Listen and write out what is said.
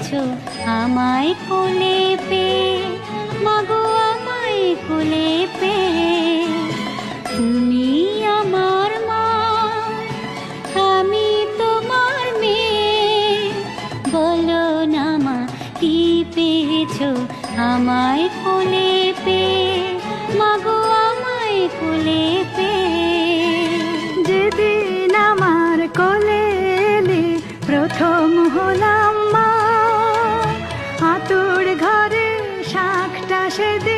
পেয়েছো আমায় কোলে পেয়ে, মাগো আমায় কোলে পেয়ে। তুমি আমার মা, আমি তোমার মেয়ে, বলো না মা কি পেয়েছো আমায় কোলে পেয়ে, মাগো আমায় কোলে পেয়ে। যেদিন আমার কোলে এলে প্রথম হলাম মা, আতুর ঘরে শাকটা সেদিন